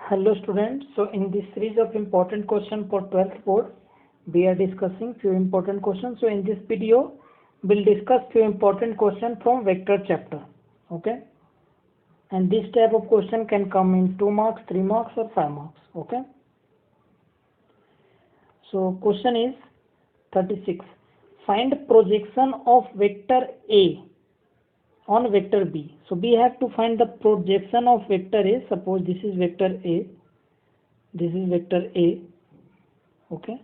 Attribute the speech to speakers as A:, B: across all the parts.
A: Hello students, so in this series of important questions for 12th board, we are discussing few important questions. So in this video, we'll discuss few important questions from vector chapter, okay? And this type of question can come in 2 marks, 3 marks or 5 marks, okay? So question is 36. Find projection of vector A on vector B. So we have to find the projection of vector A. Suppose this is vector A, this is vector A, okay,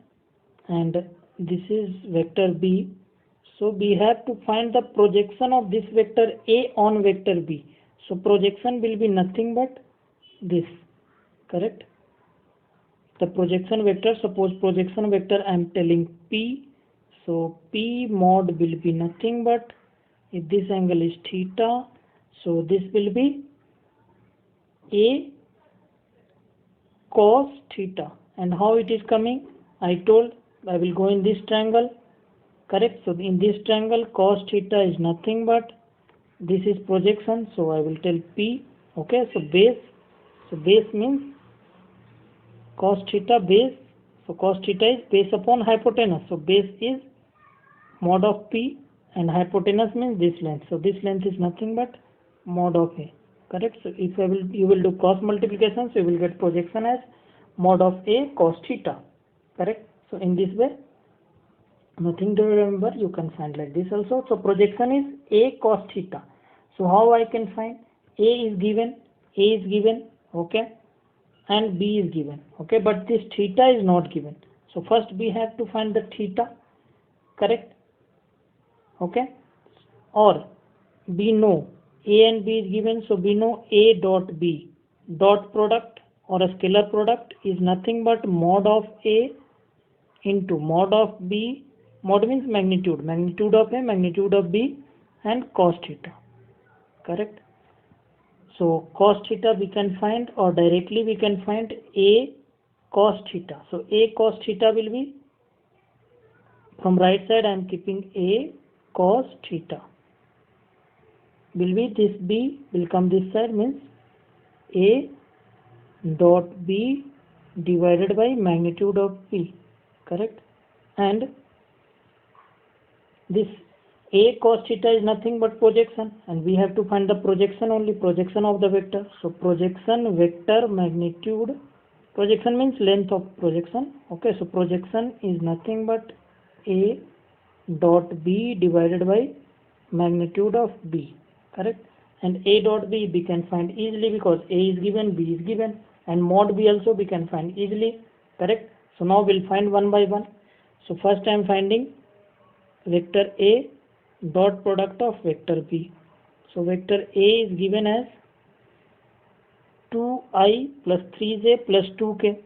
A: and this is vector B. So we have to find the projection of this vector A on vector B. So projection will be nothing but this, correct? The projection vector, suppose projection vector I am telling P, so P mod will be nothing but, if this angle is theta, so this will be A cos theta. And how it is coming? I told I will go in this triangle, correct? So in this triangle cos theta is nothing but, this is projection, so I will tell P, okay? So base means cos theta base, so cos theta is base upon hypotenuse, so base is mod of P and hypotenuse means this length, so this length is nothing but mod of A, correct? So if you will do cross multiplication, so you will get projection as mod of A cos theta, correct? So in this way, nothing to remember, you can find like this also. So projection is A cos theta. So how I can find? A is given, okay, and B is given, okay, but this theta is not given. So first we have to find the theta, correct? Okay, or we know A and B is given, so we know A dot B dot product or a scalar product is nothing but mod of A into mod of B. Mod means magnitude of A, magnitude of B, and cos theta, correct? So cos theta we can find, or directly we can find A cos theta. So A cos theta will be, from right side I am keeping A cos theta, will be this B will come this side, means A dot B divided by magnitude of B, correct? And this A cos theta is nothing but projection, and we have to find the projection only, projection of the vector. So projection vector magnitude, projection means length of projection, okay? So projection is nothing but A dot B divided by magnitude of B, correct? And A dot B we can find easily because A is given, B is given, and mod B also we can find easily, correct? So now we'll find one by one. So first I am finding vector A dot product of vector B. So vector A is given as 2i plus 3j plus 2k,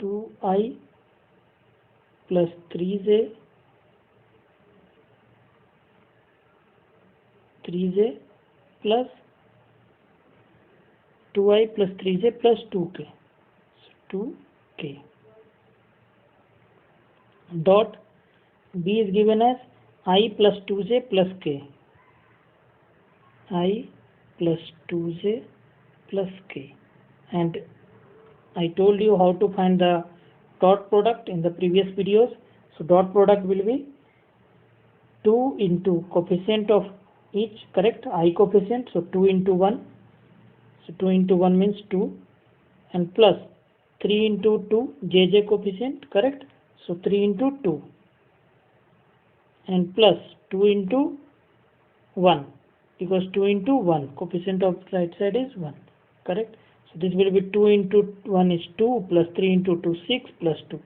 A: 2i plus 3j plus 2i plus 3j plus 2k, so 2k dot B is given as I plus 2j plus k, I plus 2j plus k. And I told you how to find the dot product in the previous videos. So dot product will be 2 into coefficient of each, correct? I coefficient, so 2 into 1, so 2 into 1 means 2, and plus 3 into 2 jj coefficient, correct? So 3 into 2, and plus 2 into 1, because 2 into 1 coefficient of right side is 1, correct? So this will be 2 into 1 is 2 plus 3 into 2 6 plus 2,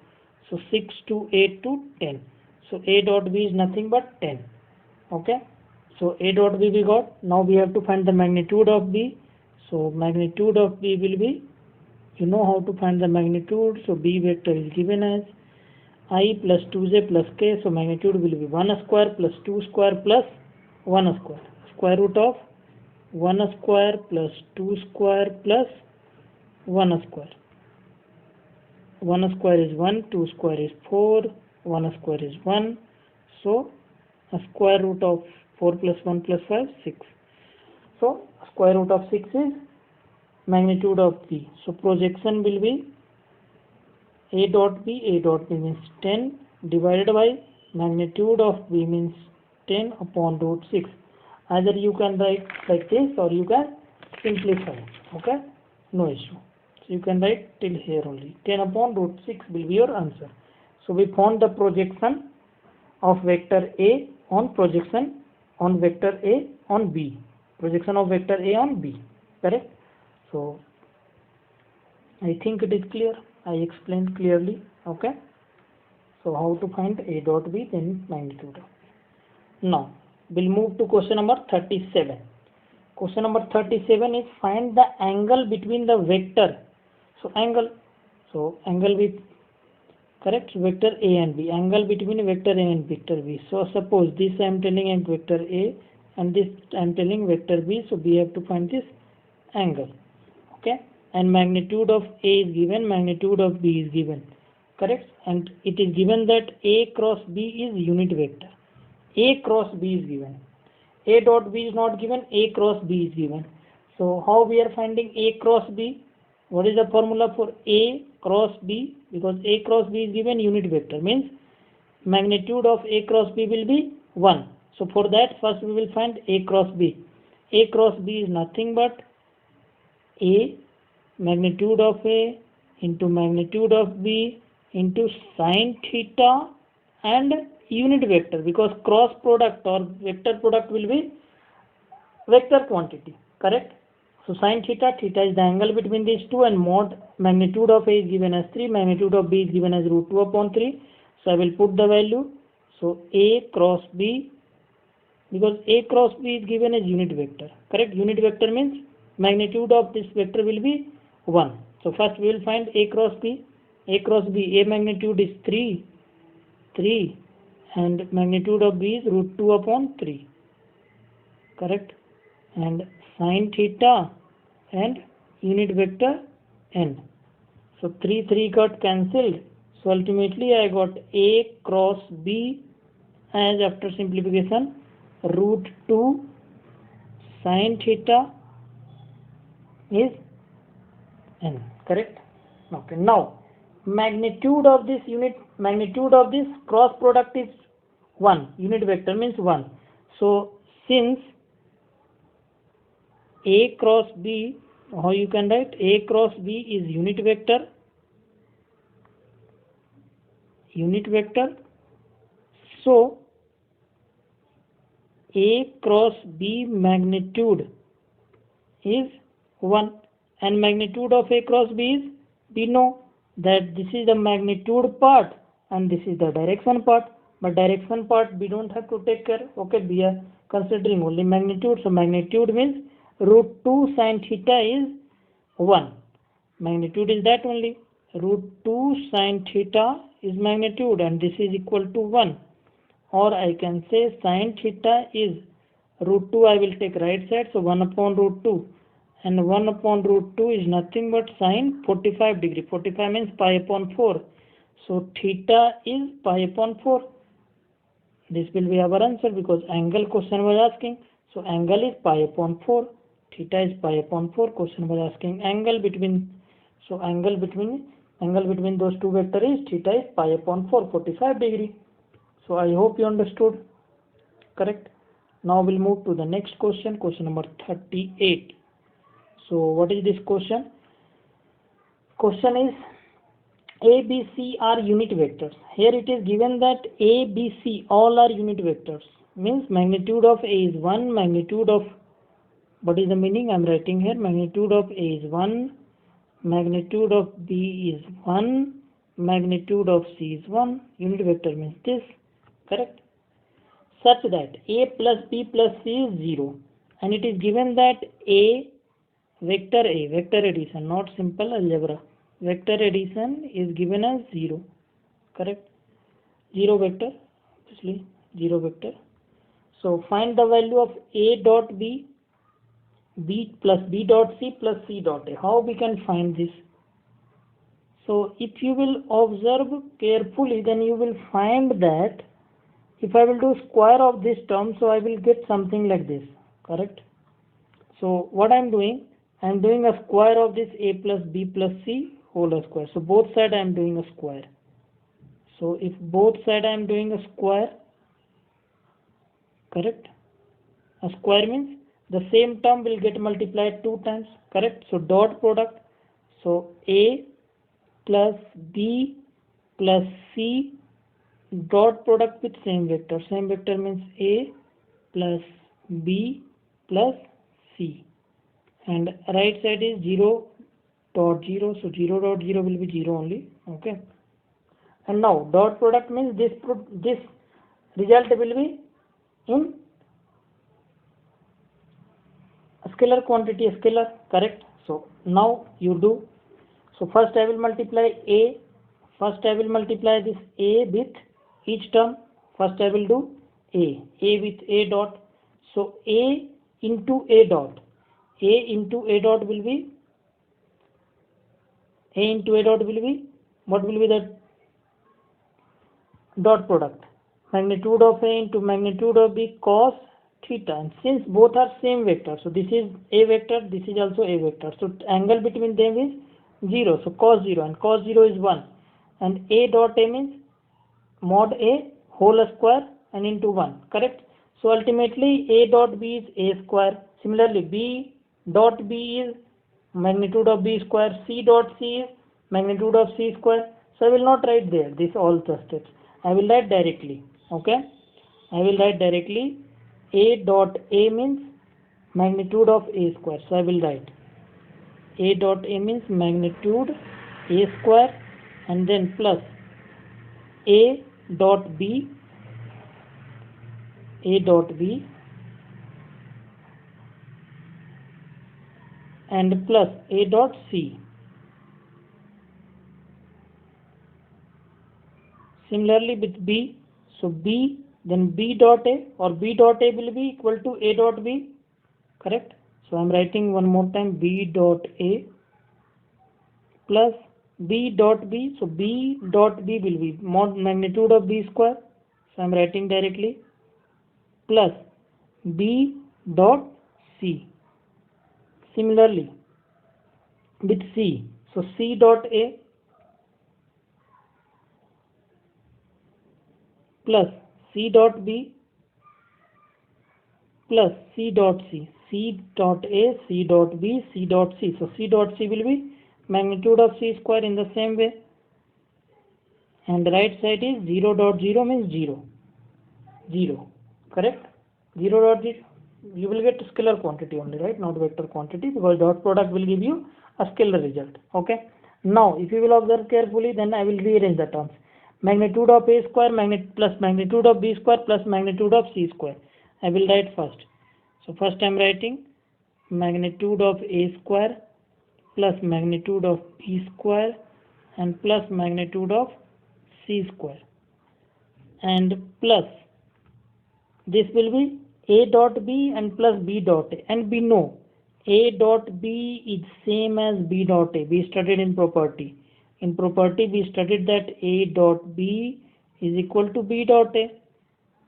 A: so 6 to 8 to 10. So A dot B is nothing but 10, okay? So A dot B we got. Now we have to find the magnitude of B. So magnitude of B will be, you know how to find the magnitude. So B vector is given as I plus 2j plus k, so magnitude will be 1 square plus 2 square plus 1 square, square root of 1 square plus 2 square plus 1 square. 1 square is 1, 2 square is 4, 1 square is 1, so a square root of 4 plus 1 plus 5, 6. So square root of 6 is magnitude of B. So projection will be A dot B. A dot B means 10 divided by magnitude of B means 10 upon root 6. Either you can write like this or you can simplify. Okay, no issue. So you can write till here only. 10 upon root 6 will be your answer. So we found the projection of vector A on projection on vector A on B. Projection of vector A on B. Correct? So I think it is clear. I explained clearly. Okay. So how to find A dot B, then magnitude of B. Now we'll move to question number 37. Question number 37 is find the angle between the vector. So angle with correct vector A and B. Angle between vector A and vector B. So suppose this I am telling as vector A and this I am telling vector B. So we have to find this angle. Okay. And magnitude of A is given, magnitude of B is given. Correct? And it is given that A cross B is unit vector. A cross B is given. A dot B is not given, A cross B is given. So how we are finding A cross B? What is the formula for A cross B? Because A cross B is given unit vector, means magnitude of A cross B will be 1. So for that first we will find A cross B. A cross B is nothing but A magnitude of A into magnitude of B into sine theta and unit vector, because cross product or vector product will be vector quantity. Correct? So sine theta, theta is the angle between these two, and mod magnitude of A is given as 3, magnitude of B is given as root 2 upon 3. So I will put the value. So A cross B, because A cross B is given as unit vector. Correct? Unit vector means magnitude of this vector will be 1. So first we will find A cross B. A cross B, A magnitude is 3 and magnitude of B is root 2 upon 3. Correct? And sine theta and unit vector n. So 3 got cancelled. So ultimately I got A cross B as, after simplification, root 2 sine theta is n. Correct? Okay. Now magnitude of this cross product is 1. Unit vector means 1. So since A cross B, how you can write? A cross B is unit vector. So A cross B magnitude is 1, and magnitude of A cross B is, we know that this is the magnitude part and this is the direction part, but direction part we don't have to take care. Okay, we are considering only magnitude. So magnitude means root 2 sine theta is 1. Magnitude is that only. Root 2 sine theta is magnitude, and this is equal to 1. Or I can say sine theta is root 2, I will take right side, so 1 upon root 2. And 1 upon root 2 is nothing but sine 45 degree. 45 means pi upon 4. So theta is pi upon 4. This will be our answer, because angle question was asking. So angle is pi upon 4. Theta is pi upon 4. Question was asking angle between. So angle between those two vectors is theta is pi upon 4, 45 degree. So I hope you understood. Correct? Now we'll move to the next question. Question number 38. So what is this question? Question is A, B, C are unit vectors. Here it is given that A, B, C all are unit vectors. Means magnitude of A is 1, magnitude of, what is the meaning? I am writing here. Magnitude of A is 1, magnitude of B is 1, magnitude of C is 1. Unit vector means this. Correct? Such that A plus B plus C is 0. And it is given that vector addition, not simple algebra. Vector addition is given as 0. Correct? 0 vector, obviously 0 vector. So find the value of A dot B, B plus B dot C plus C dot A. How we can find this? So if you will observe carefully, then you will find that if I will do square of this term, so I will get something like this. Correct? So what I am doing, I am doing a square of this a plus b plus c whole square. So both side I am doing a square. So if both side I am doing a square, correct? A square means the same term will get multiplied 2 times, correct? So dot product. So a plus b plus c dot product with same vector. Same vector means a plus b plus c. And right side is 0 dot 0. So 0 dot 0 will be 0 only. Okay. And now dot product means this result will be in a scalar quantity, a scalar, correct? So now you do. So first I will multiply a. First I will multiply this a with each term. First I will do a with a dot. So a into a dot. A into a dot will be, what will be the dot product? Magnitude of a into magnitude of b cos theta. And since both are same vector, so this is a vector, this is also a vector. So angle between them is 0. So cos 0, and cos 0 is 1. And a dot a means mod a whole square and into 1, correct? So ultimately a dot b is a square. Similarly b dot b is magnitude of b square. C dot c is magnitude of c square. So I will not write there this all the steps. I will write directly. Okay, I will write directly a dot a means magnitude of a square. So I will write a dot a means magnitude a square, and then plus a dot b and plus a dot c. Similarly with b, so b, then b dot a, or b dot a will be equal to a dot b, correct? So I am writing one more time b dot a plus b dot b. So b dot b will be mod magnitude of b square. So I am writing directly plus b dot c. Similarly with c, so c dot a plus c dot b plus c dot c. C dot a, c dot b, c dot c. So c dot c will be magnitude of c square in the same way. And the right side is 0 dot 0 means 0. 0. Correct? 0 dot 0. You will get scalar quantity only, right? Not vector quantity, because dot product will give you a scalar result. Okay. Now, if you will observe carefully, then I will rearrange the terms. Magnitude of a square plus magnitude of b square plus magnitude of c square. I will write first. So first I am writing magnitude of a square plus magnitude of b square and plus magnitude of c square, and plus this will be a dot b and plus b dot a. And we know a dot b is same as b dot a. We studied in property. In property we studied that a dot b is equal to b dot a.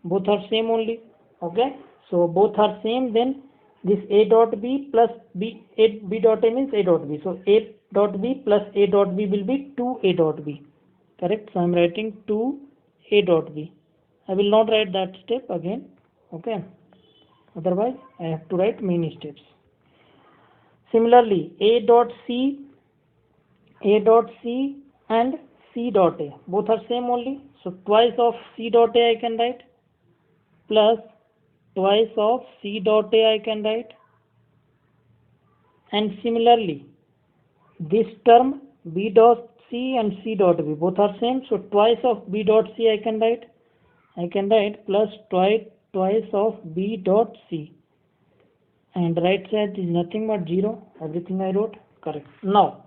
A: Both are same only. Okay, so both are same, then this a dot b plus b dot a means a dot b. So a dot b plus a dot b will be 2a dot b. Correct? So I am writing 2a dot b. I will not write that step again. Okay, otherwise I have to write many steps. Similarly a dot c and c dot a, both are same only. So twice of c dot a I can write, plus twice of c dot a I can write. And similarly this term b dot c and c dot b, both are same. So twice of b dot c I can write. Plus twice of b dot c. And right side is nothing but 0. Everything I wrote correct. Now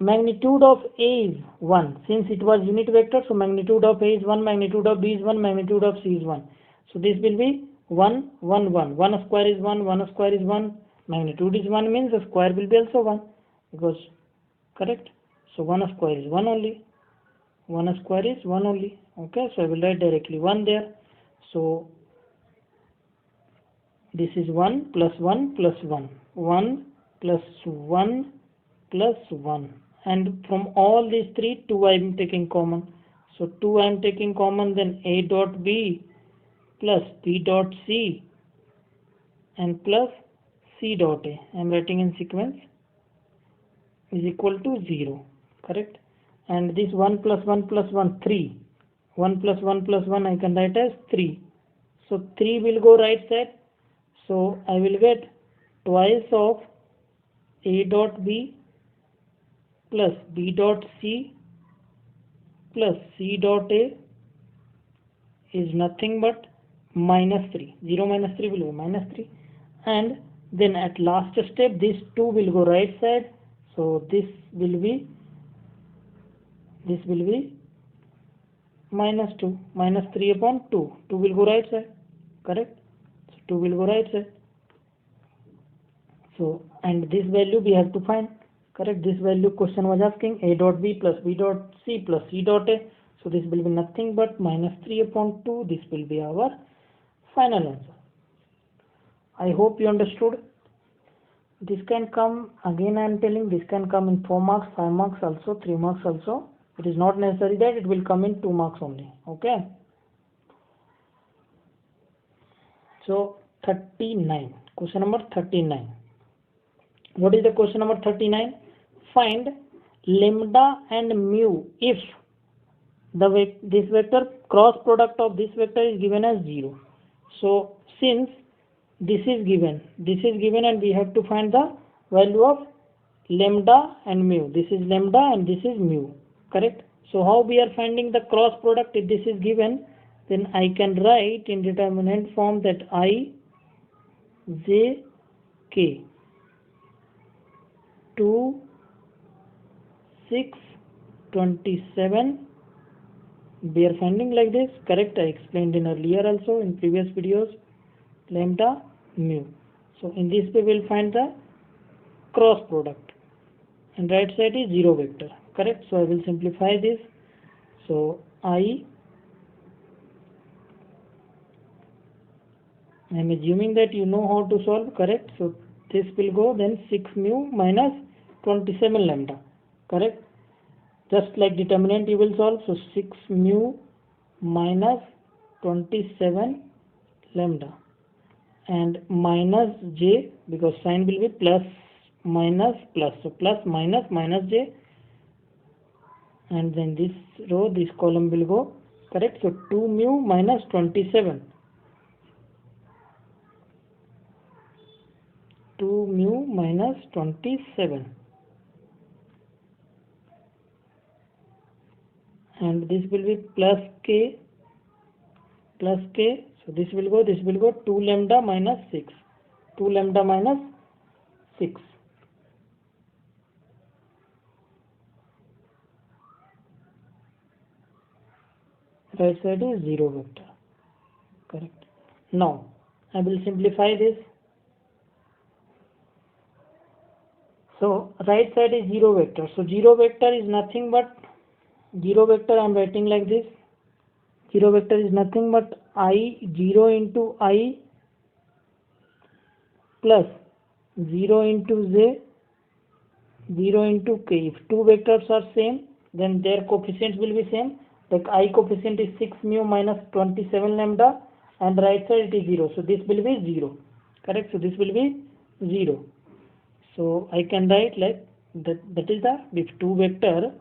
A: magnitude of a is 1. Since it was unit vector, so magnitude of a is 1, magnitude of b is 1, magnitude of c is 1. So this will be 1, 1, 1. 1 square is 1, 1 square is 1. Magnitude is 1 means the square will be also 1. Because, correct? So 1 square is 1 only. 1 square is 1 only. Okay, so I will write directly 1 there. So this is 1 plus 1 plus 1. 1 plus 1 plus 1, and from all these 3, 2 I am taking common. So 2 I am taking common, then A dot B plus B dot C and plus C dot A, I am writing in sequence, is equal to 0, correct? And this 1 plus 1 plus 1, 3. 1 plus 1 plus 1 I can write as 3. So 3 will go right side. So I will get twice of A dot B plus B dot C plus C dot A is nothing but minus 3. 0 minus 3 will be minus 3. And then at last step, this 2 will go right side. So this will be minus 2. Minus 3 upon 2. 2 will go right side. Correct? So 2 will go right side. So, and this value we have to find. Correct? This value question was asking A dot B plus B dot C plus C dot A. So this will be nothing but minus 3 upon 2. This will be our final answer. I hope you understood. This can come, again I am telling, this can come in 4 marks, 5 marks also, 3 marks also. It is not necessary that it will come in 2 marks only. Okay. So 39. Question number 39. What is the question number 39? Find lambda and mu if this vector cross product of this vector is given as 0. So since this is given and we have to find the value of lambda and mu. This is lambda and this is mu. Correct? So how we are finding the cross product if this is given? Then I can write in determinant form that I j k 2 6 27 we are finding like this. Correct? I explained in earlier also in previous videos, lambda mu. So in this way we will find the cross product and right side is 0 vector. Correct? So I will simplify this. So I am assuming that you know how to solve. Correct? So this will go then 6 mu minus 27 lambda. Correct? Just like determinant you will solve. So 6 mu minus 27 lambda and minus j, because sign will be plus minus plus. So plus minus minus j, and then this row, this column will go. Correct? So 2 mu minus 27. 2 mu minus 27. And this will be plus k. So this will go 2 lambda minus 6. 2 lambda minus 6. Right side is 0 vector. Correct. Now I will simplify this. So right side is 0 vector. So 0 vector is nothing but 0 vector I am writing like this. 0 vector is nothing but I 0 into I plus 0 into j 0 into k. If two vectors are same, then their coefficients will be same. Like I coefficient is 6 mu minus 27 lambda and right side it is 0. So this will be 0. Correct? So this will be 0. So I can write like that is the, if two vector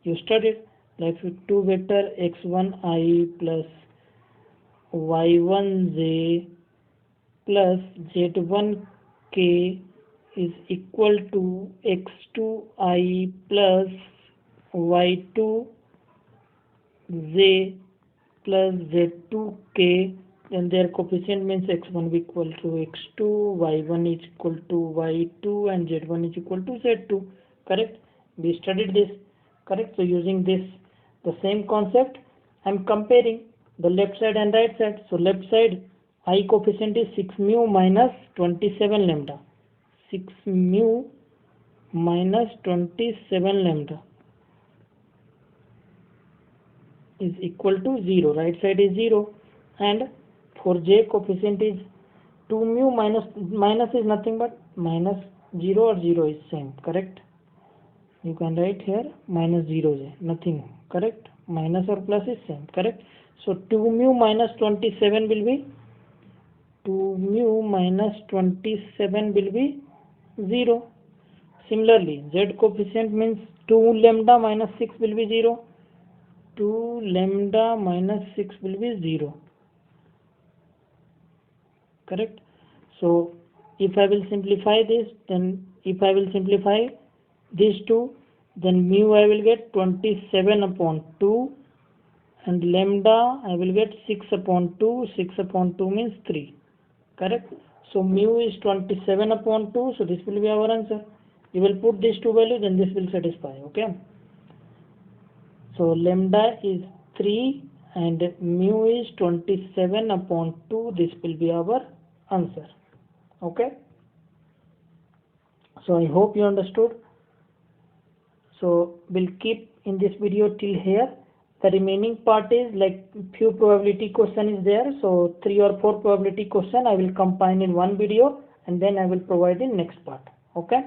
A: you studied, like if two vector x1i plus y1j plus z1k is equal to x2i plus y2j plus z2k, then their coefficient means x1 will be equal to x2, y1 is equal to y2 and z1 is equal to z2. Correct? We studied this. Correct? So using this, the same concept, I am comparing the left side and right side. So left side I coefficient is 6 mu minus 27 lambda. 6 mu minus 27 lambda is equal to 0. Right side is 0. And for j coefficient is 2 mu minus is nothing but minus 0 or 0 is same, correct? You can write here minus 0 is nothing, correct? Minus or plus is same, correct? So 2 mu minus 27 will be 2 mu minus 27 will be 0. Similarly, z coefficient means 2 lambda minus 6 will be 0. 2 lambda minus 6 will be 0. Correct? So if I will simplify this, then if I will simplify these two, then mu I will get 27 upon 2 and lambda I will get 6 upon 2. 6 upon 2 means 3. Correct? So mu is 27 upon 2, so this will be our answer. You will put these two values and this will satisfy. Okay? So lambda is 3 and mu is 27 upon 2. This will be our answer. Okay? So I hope you understood. So we'll keep in this video till here. The remaining part is like few probability question is there. So 3 or 4 probability question I will combine in one video and then I will provide in next part. Okay?